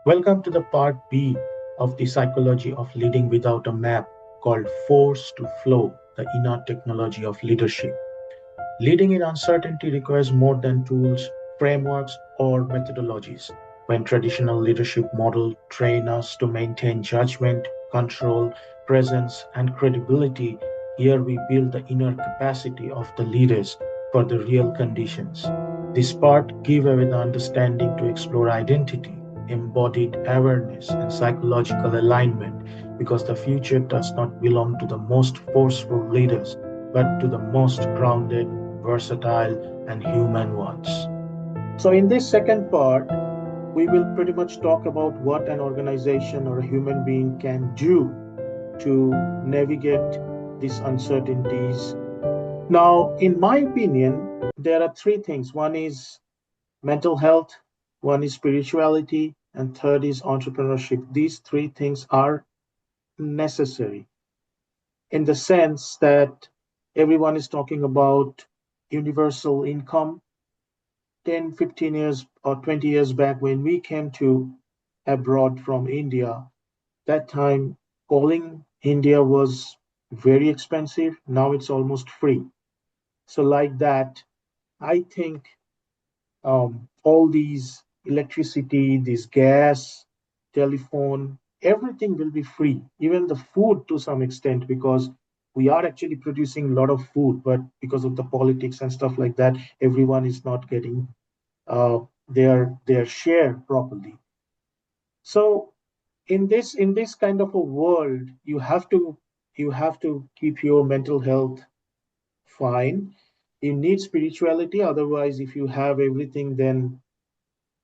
Welcome to the part B of the psychology of leading without a map called Force to Flow, the inner technology of leadership. Leading in uncertainty requires more than tools, frameworks, or methodologies. When traditional leadership models train us to maintain judgment, control, presence, and credibility, here we build the inner capacity of the leaders for the real conditions. This part gives away the understanding to explore identity, embodied awareness, and psychological alignment because the future does not belong to the most forceful leaders but to the most grounded, versatile, and human ones. So, in this second part, we will pretty much talk about what an organization or a human being can do to navigate these uncertainties. Now, in my opinion, there are three things: one is mental health, one is spirituality, and third is entrepreneurship. These three things are necessary in the sense that everyone is talking about universal income. 10, 15 years or 20 years back when we came to abroad from India, that time calling India was very expensive. Now it's almost free. So, like that, I think all these electricity, this gas, telephone, everything will be free, even the food to some extent, because we are actually producing a lot of food, but because of the politics and stuff like that, everyone is not getting uh, their share properly. So in this kind of a world, you have to keep your mental health fine. You need spirituality. Otherwise, if you have everything, then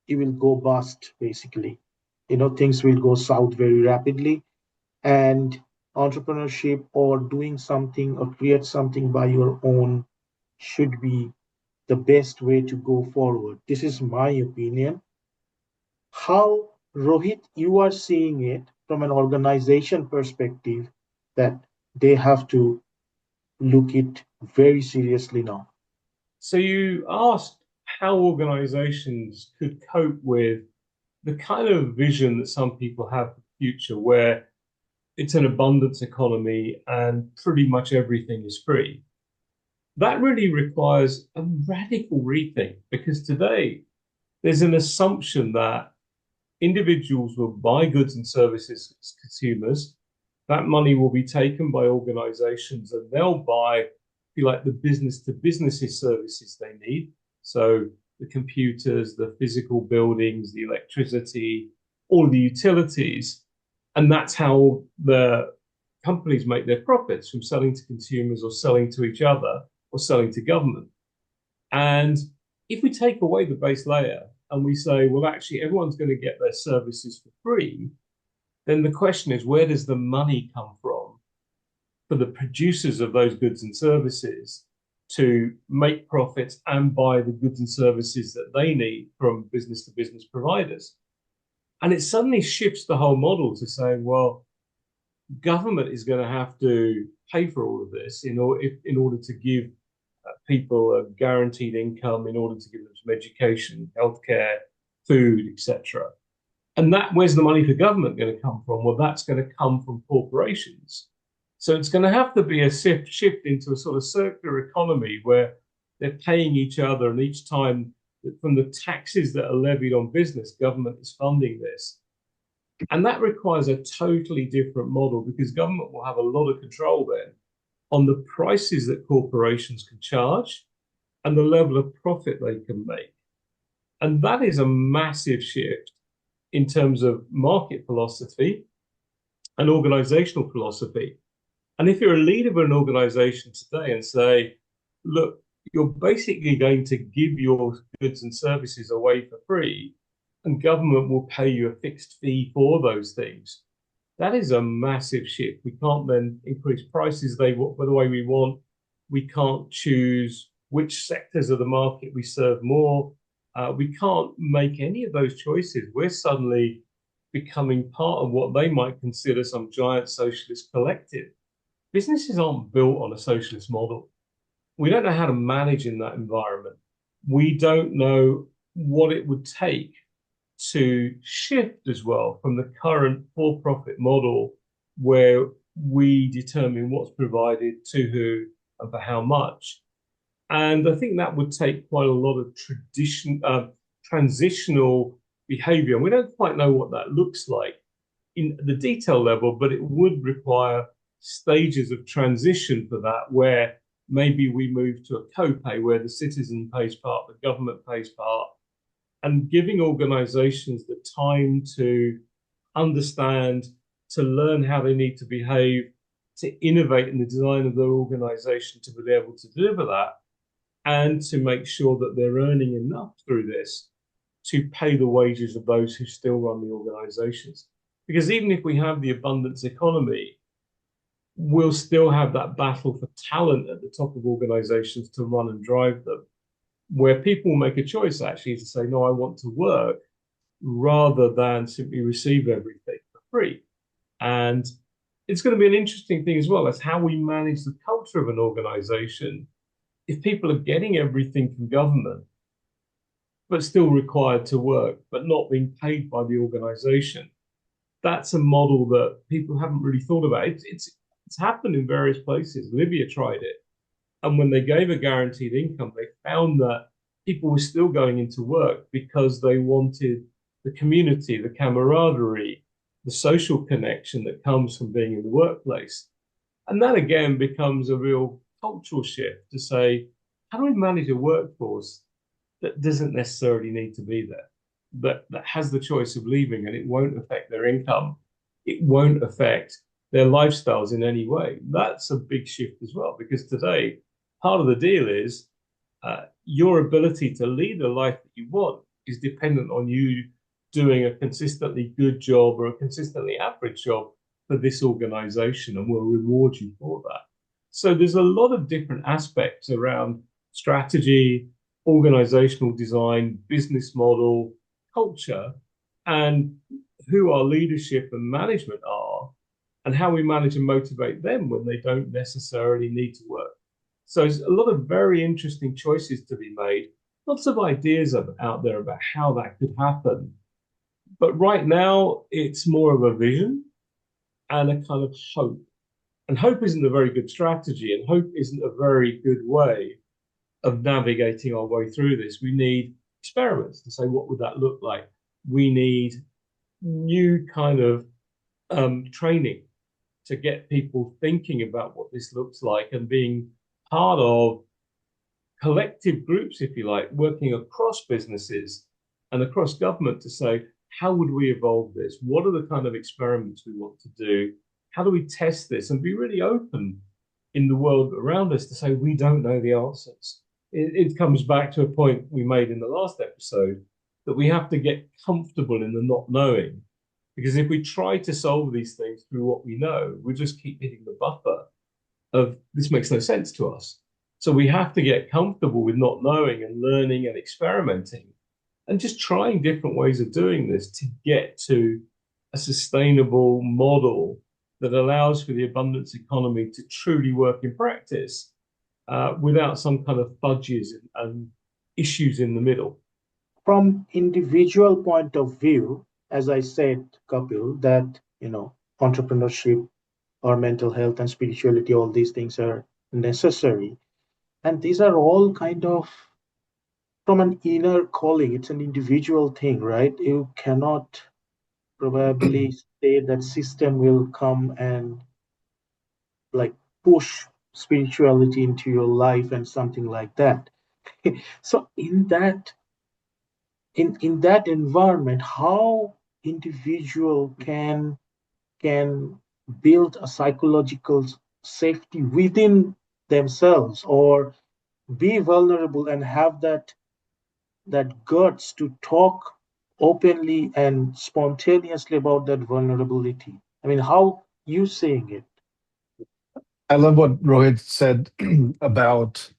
you will go bust. Basically, things will go south very rapidly. And entrepreneurship or doing something or create something by your own should be the best way to go forward. This is my opinion. How, Rohit, you are seeing it from an organization perspective that they have to look it very seriously now. So you asked how organizations could cope with the kind of vision that some people have for the future, where it's an abundance economy and pretty much everything is free. That really requires a radical rethink because today there's an assumption that individuals will buy goods and services as consumers. That money will be taken by organizations and they'll buy, if you like, the business to businesses services they need. So the computers, the physical buildings, the electricity, all the utilities. And that's how the companies make their profits from selling to consumers or selling to each other or selling to government. And if we take away the base layer and we say, well, actually, everyone's going to get their services for free, then the question is, where does the money come from for the producers of those goods and services to make profits and buy the goods and services that they need from business to business providers? And it suddenly shifts the whole model to saying, well, government is going to have to pay for all of this in order to give people a guaranteed income, in order to give them some education, healthcare, food, etc. And that, where's the money for government going to come from? Well, that's going to come from corporations. So it's going to have to be a shift into a sort of circular economy where they're paying each other, and each time from the taxes that are levied on business, government is funding this. And that requires a totally different model because government will have a lot of control then on the prices that corporations can charge and the level of profit they can make. And that is a massive shift in terms of market philosophy and organizational philosophy. And if you're a leader of an organization today and say, look, you're basically going to give your goods and services away for free, and government will pay you a fixed fee for those things. That is a massive shift. We can't then increase prices the way we want. We can't choose which sectors of the market we serve more. We can't make any of those choices. We're suddenly becoming part of what they might consider some giant socialist collective. Businesses aren't built on a socialist model. We don't know how to manage in that environment. We don't know what it would take to shift as well from the current for-profit model where we determine what's provided to who and for how much. And I think that would take quite a lot of transitional behavior. And we don't quite know what that looks like in the detail level, but it would require stages of transition for that, where maybe we move to a co-pay where the citizen pays part, the government pays part, and giving organizations the time to understand, to learn how they need to behave, to innovate in the design of their organization to be able to deliver that, and to make sure that they're earning enough through this to pay the wages of those who still run the organizations. Because even if we have the abundance economy, we'll still have that battle for talent at the top of organizations to run and drive them, where people make a choice actually to say, no, I want to work rather than simply receive everything for free. And it's going to be an interesting thing as well as how we manage the culture of an organization. If people are getting everything from government, but still required to work, but not being paid by the organization, that's a model that people haven't really thought about. It's happened in various places. Libya tried it. And when they gave a guaranteed income, they found that people were still going into work because they wanted the community, the camaraderie, the social connection that comes from being in the workplace. And that again becomes a real cultural shift to say, how do we manage a workforce that doesn't necessarily need to be there, that has the choice of leaving and it won't affect their income, it won't affect their lifestyles in any way? That's a big shift as well, because today, part of the deal is your ability to lead a life that you want is dependent on you doing a consistently good job or a consistently average job for this organization, and we'll reward you for that. So there's a lot of different aspects around strategy, organizational design, business model, culture, and who our leadership and management are, and how we manage and motivate them when they don't necessarily need to work. So there's a lot of very interesting choices to be made, lots of ideas out there about how that could happen. But right now, it's more of a vision and a kind of hope. And hope isn't a very good strategy, and hope isn't a very good way of navigating our way through this. We need experiments to say, what would that look like? We need new kind of training to get people thinking about what this looks like and being part of collective groups, if you like, working across businesses and across government to say, how would we evolve this? What are the kind of experiments we want to do? How do we test this? And be really open in the world around us to say, we don't know the answers. It comes back to a point we made in the last episode that we have to get comfortable in the not knowing. Because if we try to solve these things through what we know, we just keep hitting the buffer of this makes no sense to us. So we have to get comfortable with not knowing and learning and experimenting and just trying different ways of doing this to get to a sustainable model that allows for the abundance economy to truly work in practice without some kind of fudges and issues in the middle. From individual point of view, as I said, Kapil, that entrepreneurship or mental health and spirituality, all these things are necessary. And these are all kind of from an inner calling. It's an individual thing, right? You cannot probably say that system will come and like push spirituality into your life and something like that. So in that environment, how individual can build a psychological safety within themselves or be vulnerable and have that guts to talk openly and spontaneously about that vulnerability. I mean, how you saying it? I love what Rohit said about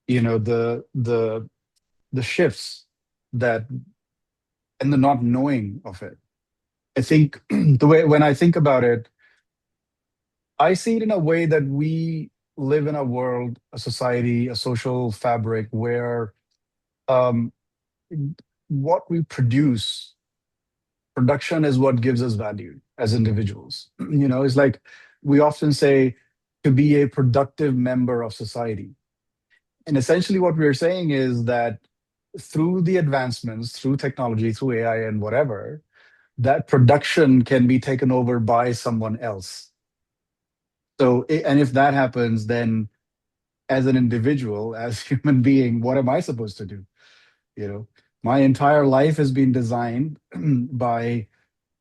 the shifts that and the not knowing of it. I think the way when I think about it, I see it in a way that we live in a world, a society, a social fabric where um, what we produce. production is what gives us value as individuals. It's like we often say to be a productive member of society. And essentially, what we're saying is that through the advancements, through technology, through AI and whatever, that production can be taken over by someone else. So, and if that happens, then as an individual, as human being, what am I supposed to do? You know, my entire life has been designed by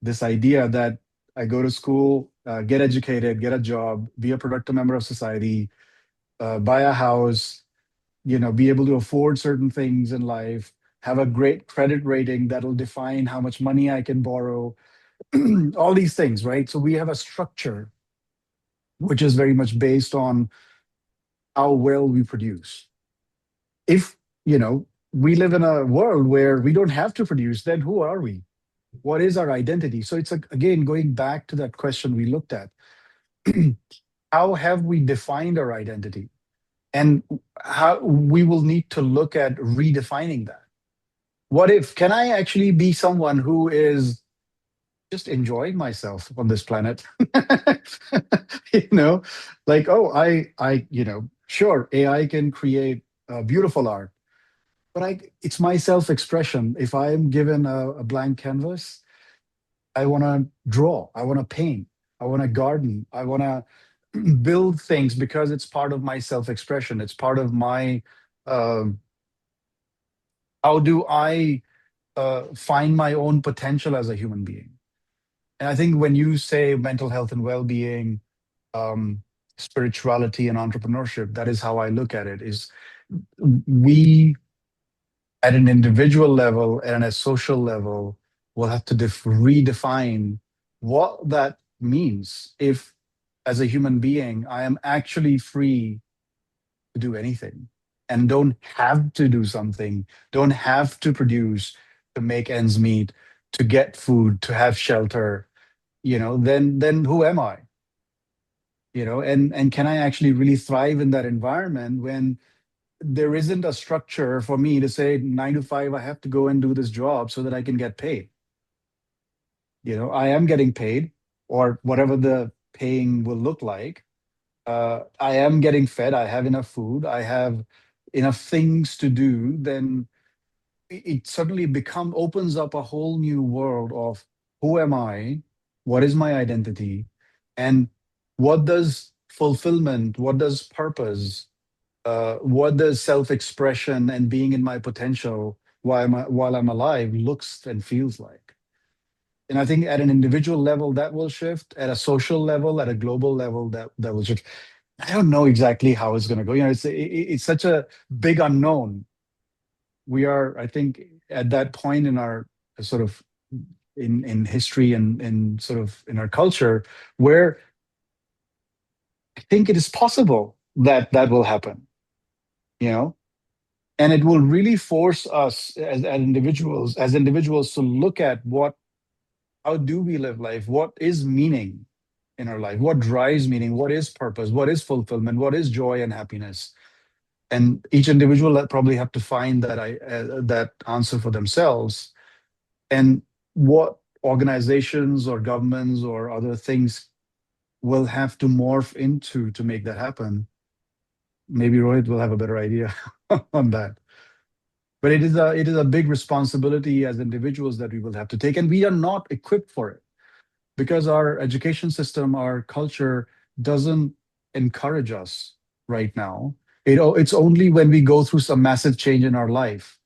this idea that I go to school, get educated, get a job, be a productive member of society, buy a house, be able to afford certain things in life, have a great credit rating that'll define how much money I can borrow, all these things, right? So we have a structure which is very much based on how well we produce. If, we live in a world where we don't have to produce, then who are we? What is our identity? So it's like, again, going back to that question we looked at, how have we defined our identity? And how we will need to look at redefining that. What if, can I actually be someone who is just enjoying myself on this planet? you know, like, oh, sure, AI can create beautiful art, but it's my self-expression. If I'm given a blank canvas, I want to draw, I want to paint, I want to garden, I want to build things because it's part of my self-expression. It's part of my um how do I find my own potential as a human being. And I think when you say mental health and well-being, um, spirituality and entrepreneurship, that is how I look at it. Is we at an individual level and a social level will have to redefine what that means. If, as a human being, I am actually free to do anything and don't have to do something, don't have to produce to make ends meet, to get food, to have shelter, then who am I? And can I actually really thrive in that environment when there isn't a structure for me to say 9 to 5, I have to go and do this job so that I can get paid. I am getting paid, or whatever the paying will look like. I am getting fed, I have enough food, I have enough things to do. Then it suddenly opens up a whole new world of who am I, what is my identity, and what does fulfillment, what does purpose, what does self-expression and being in my potential while I'm alive looks and feels like. And I think at an individual level that will shift, at a social level, at a global level that will shift. I don't know exactly how it's going to go. It's such a big unknown. We are, I think, at that point in our sort of in history and sort of in our culture where I think it is possible that that will happen. You know, and it will really force us as individuals to look at how do we live life, what is meaning in our life, what drives meaning, what is purpose, what is fulfillment, what is joy and happiness. And each individual that probably have to find that answer for themselves. And what organizations or governments or other things will have to morph into to make that happen. Maybe Rohit will have a better idea on that. But it is a big responsibility as individuals that we will have to take, and we are not equipped for it because our education system, our culture doesn't encourage us right now. It's only when we go through some massive change in our life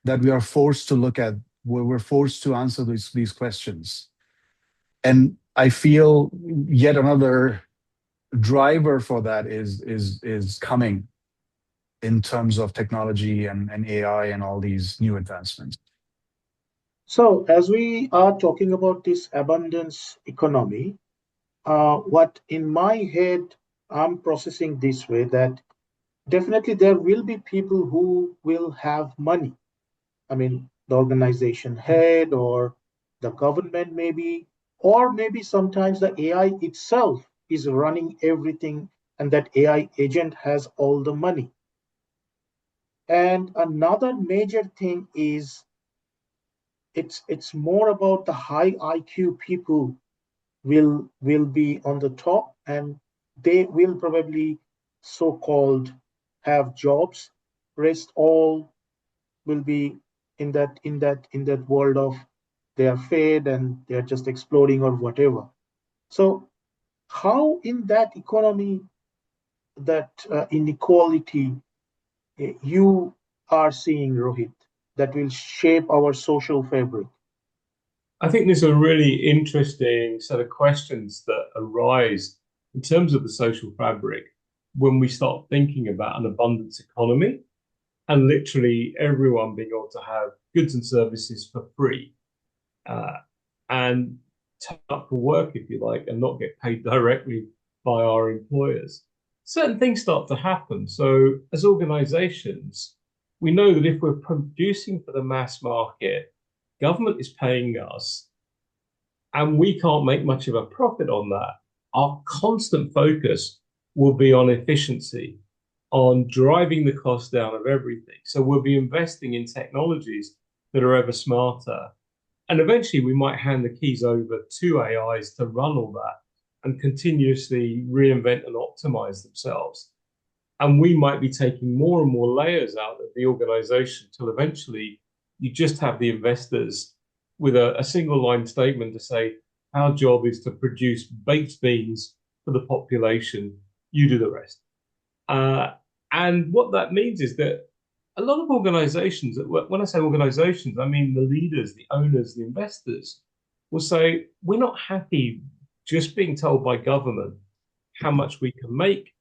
that we are forced to look at, where we're forced to answer these questions. And I feel yet another driver for that is coming in terms of technology and AI and all these new advancements. So, as we are talking about this abundance economy, what in my head I'm processing this way that definitely there will be people who will have money. I mean, the organization head or the government, maybe, or maybe sometimes the AI itself is running everything, and that AI agent has all the money. And another major thing is it's more about the high IQ people will be on the top, and they will probably so-called have jobs. Rest all will be in that world of they are fed and they are just exploding or whatever. So how in that economy, that inequality, you are seeing, Rohit, that will shape our social fabric? I think there's a really interesting set of questions that arise in terms of the social fabric when we start thinking about an abundance economy and literally everyone being able to have goods and services for free, uh, and turn up for work, if you like, and not get paid directly by our employers. Certain things start to happen. So, as organizations, we know that if we're producing for the mass market, government is paying us, and we can't make much of a profit on that. Our constant focus will be on efficiency, on driving the cost down of everything. So we'll be investing in technologies that are ever smarter. And eventually we might hand the keys over to AIs to run all that and continuously reinvent and optimize themselves. And we might be taking more and more layers out of the organization till eventually you just have the investors with a single line statement to say, our job is to produce baked beans for the population, you do the rest. Uh, and what that means is that a lot of organizations, when I say organizations, I mean the leaders, the owners, the investors, will say, we're not happy just being told by government how much we can make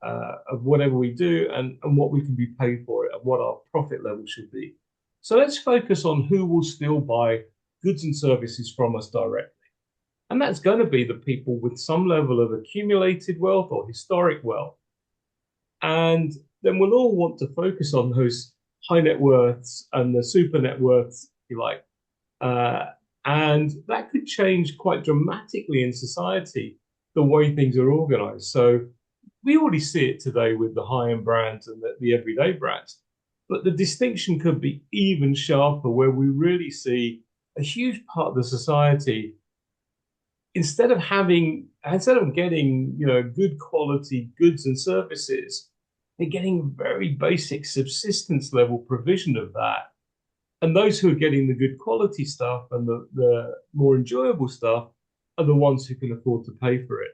of whatever we do, and what we can be paid for it and what our profit level should be. So let's focus on who will still buy goods and services from us directly. And that's going to be the people with some level of accumulated wealth or historic wealth. And then we'll all want to focus on those high net worths and the super net worths, if you like. Uh, and that could change quite dramatically in society, the way things are organized. So we already see it today with the high end brands and the everyday brands. But the distinction could be even sharper, where we really see a huge part of the society, instead of getting good quality goods and services, they're getting very basic subsistence level provision of that. And those who are getting the good quality stuff and the more enjoyable stuff are the ones who can afford to pay for it.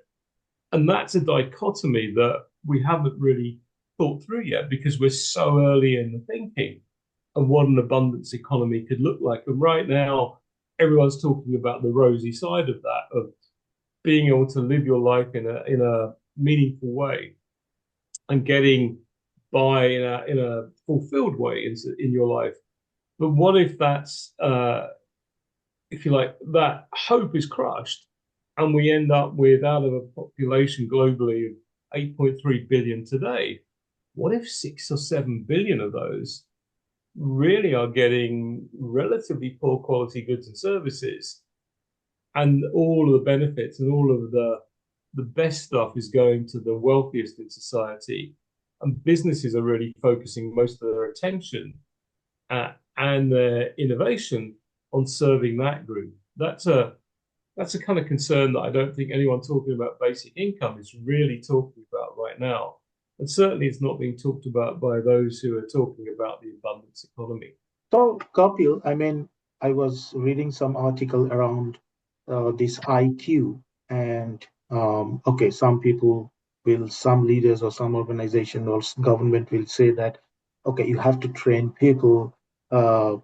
And that's a dichotomy that we haven't really thought through yet, because we're so early in the thinking of what an abundance economy could look like. And right now, everyone's talking about the rosy side of that, of being able to live your life in a meaningful way and getting by in a fulfilled way in your life. But what if that's, if you like, that hope is crushed and we end up with, out of a population globally of 8.3 billion today, what if 6 or 7 billion of those really are getting relatively poor quality goods and services, and all of the benefits and all of the best stuff is going to the wealthiest in society, and businesses are really focusing most of their attention and their innovation on serving that group? That's a kind of concern that I don't think anyone talking about basic income is really talking about right now. And certainly it's not being talked about by those who are talking about the abundance economy. So, Kapil, I mean, I was reading some article around this IQ, and okay, some leaders or some organization or government will say that, okay, you have to train people uh,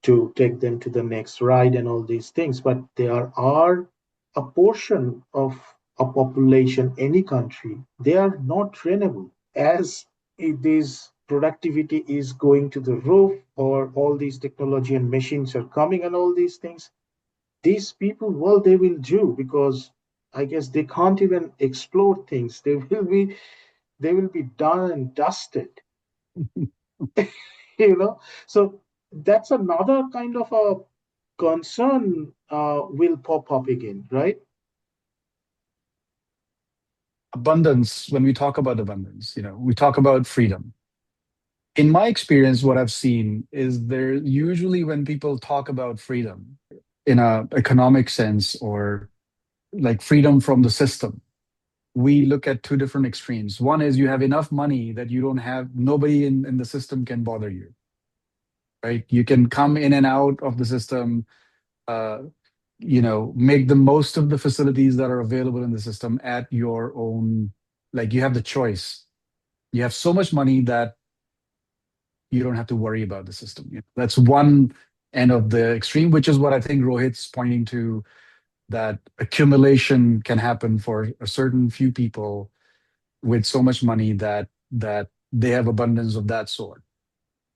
to take them to the next ride and all these things, but there are a portion of a population, any country, they are not trainable. As this productivity is going to the roof, or all these technology and machines are coming and all these things, these people, well, they will do, because I guess they can't even explore things. They will be done and dusted. So that's another kind of a concern will pop up again, right? Abundance, when we talk about abundance, we talk about freedom. In my experience, what I've seen is there usually when people talk about freedom in a economic sense or like freedom from the system, we look at two different extremes. One is you have enough money that you don't have, nobody in the system can bother you, right? You can come in and out of the system, uh, make the most of the facilities that are available in the system at your own, like you have the choice. You have so much money that you don't have to worry about the system. That's one end of the extreme, which is what I think Rohit's pointing to, that accumulation can happen for a certain few people with so much money that they have abundance of that sort.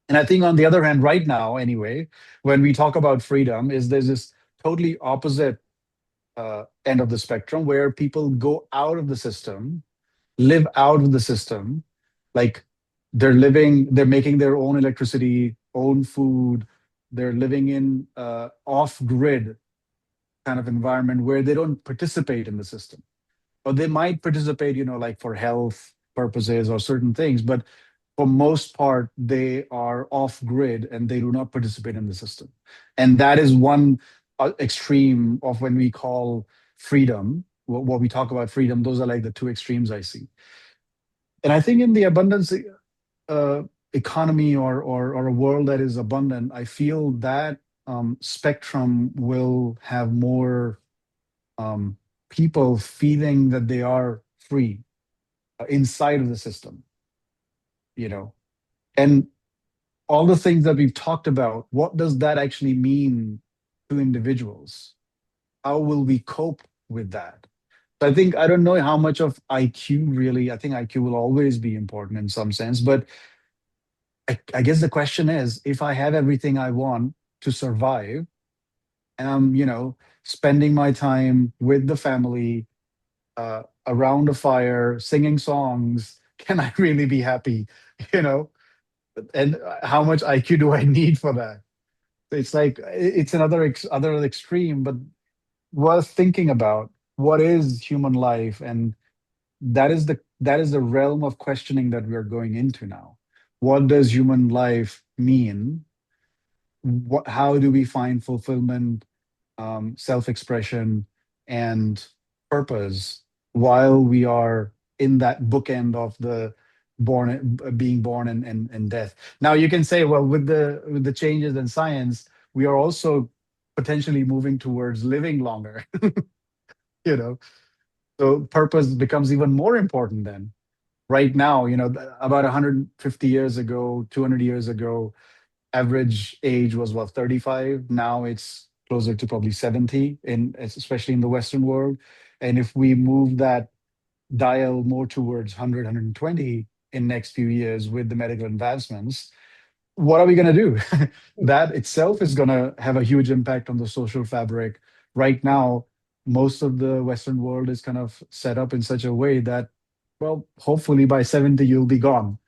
And I think on the other hand, right now, anyway, when we talk about freedom, is there's this totally opposite end of the spectrum where people go out of the system, live out of the system, like they're making their own electricity, own food, they're living in off-grid kind of environment where they don't participate in the system, or they might participate, like for health purposes or certain things, but for most part they are off grid and they do not participate in the system. And that is one extreme of when we call freedom, what we talk about freedom, those are like the two extremes I see. And I think in the abundance uh, economy, or a world that is abundant, I feel that spectrum will have more um, people feeling that they are free inside of the system, you know. And all the things that we've talked about, what does that actually mean to individuals? How will we cope with that? So I think, I don't know how much of IQ really, I think IQ will always be important in some sense, but I guess the question is, if I have everything I want to survive and I'm, spending my time with the family, around a fire, singing songs, can I really be happy? You know, and how much IQ do I need for that? It's like it's another other extreme, but worth thinking about. What is human life, and that is the realm of questioning that we are going into now. What does human life mean? How do we find fulfillment, self-expression, and purpose while we are in that bookend of the being born and death. Now you can say, well, with the changes in science, we are also potentially moving towards living longer. you know so purpose becomes even more important then. Right now, about 150 years ago, 200 years ago, average age was what, 35. Now it's closer to probably 70, especially in the Western world. And if we move that dial more towards 100, in next few years with the medical advancements, what are we going to do? That itself is going to have a huge impact on the social fabric. Right now, most of the Western world is kind of set up in such a way that, well, hopefully by 70 you'll be gone.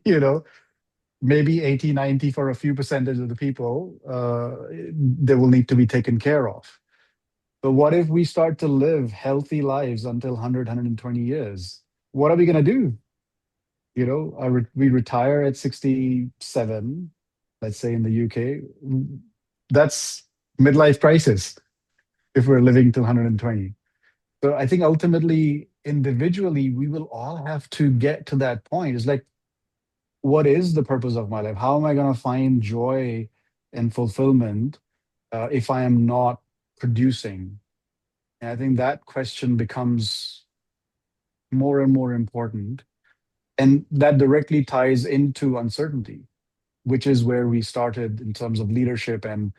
you know Maybe 80, 90 for a few percentage of the people, they will need to be taken care of. But what if we start to live healthy lives until 100, years? What are we going to do? We retire at 67, let's say in the UK. That's midlife crisis if we're living till 120. So I think ultimately, individually, we will all have to get to that point. It's like, what is the purpose of my life? How am I going to find joy and fulfillment if I am not producing? And I think that question becomes more and more important. And that directly ties into uncertainty, which is where we started in terms of leadership, and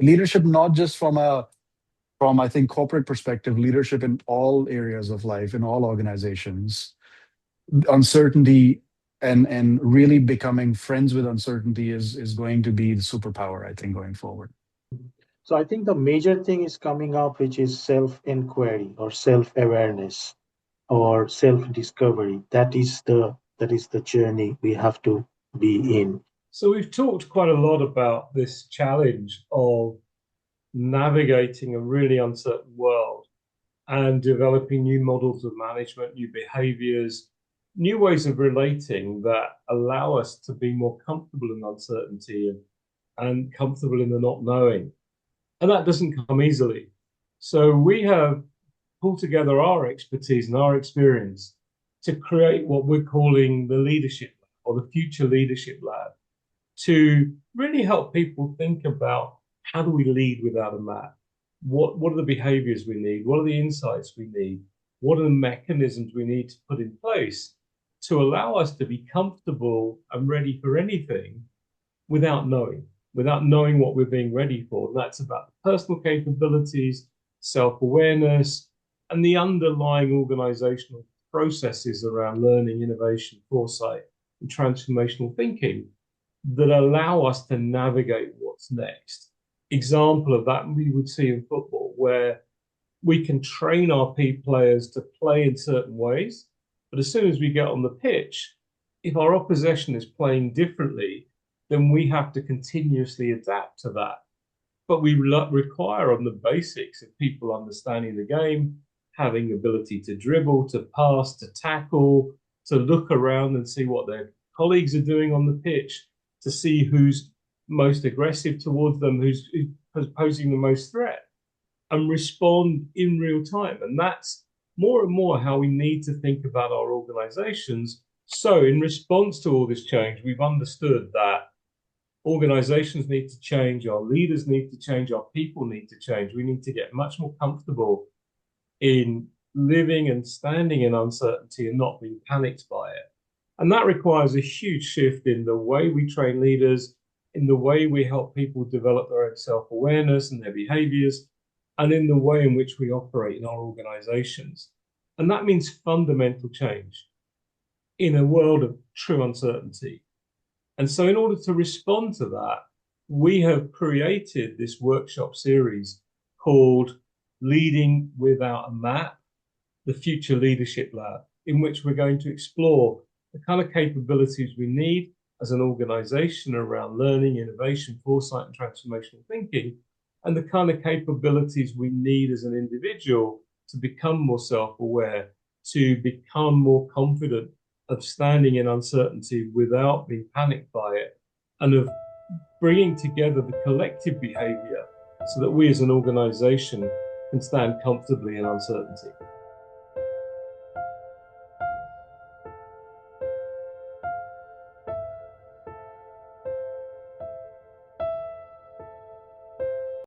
leadership, not just from I think corporate perspective, leadership in all areas of life, in all organizations. Uncertainty and really becoming friends with uncertainty is going to be the superpower, I think, going forward. So I think the major thing is coming up, which is self-inquiry or self-awareness or self-discovery. That is the journey we have to be in. So we've talked quite a lot about this challenge of navigating a really uncertain world and developing new models of management, new behaviors, new ways of relating that allow us to be more comfortable in uncertainty and comfortable in the not knowing. And that doesn't come easily. So we have pulled together our expertise and our experience to create what we're calling the Leadership Lab or the Future Leadership Lab to really help people think about how do we lead without a map? What are the behaviors we need? What are the insights we need? What are the mechanisms we need to put in place to allow us to be comfortable and ready for anything without knowing what we're being ready for? And that's about personal capabilities, self-awareness, and the underlying organizational processes around learning, innovation, foresight, and transformational thinking that allow us to navigate what's next. Example of that we would see in football, where we can train our players to play in certain ways, but as soon as we get on the pitch, if our opposition is playing differently, then we have to continuously adapt to that. But we require on the basics of people understanding the game, having ability to dribble, to pass, to tackle, to look around and see what their colleagues are doing on the pitch, to see who's most aggressive towards them, who's posing the most threat, and respond in real time. And that's more and more how we need to think about our organizations. So in response to all this change, we've understood that organizations need to change, our leaders need to change, our people need to change. We need to get much more comfortable in living and standing in uncertainty and not being panicked by it. And that requires a huge shift in the way we train leaders, in the way we help people develop their own self-awareness and their behaviors, and in the way in which we operate in our organizations. And that means fundamental change in a world of true uncertainty. And so in order to respond to that, we have created this workshop series called Leading Without a Map, the Future Leadership Lab, in which we're going to explore the kind of capabilities we need as an organization around learning, innovation, foresight, and transformational thinking, and the kind of capabilities we need as an individual to become more self-aware, to become more confident of standing in uncertainty without being panicked by it, and of bringing together the collective behavior so that we as an organization can stand comfortably in uncertainty.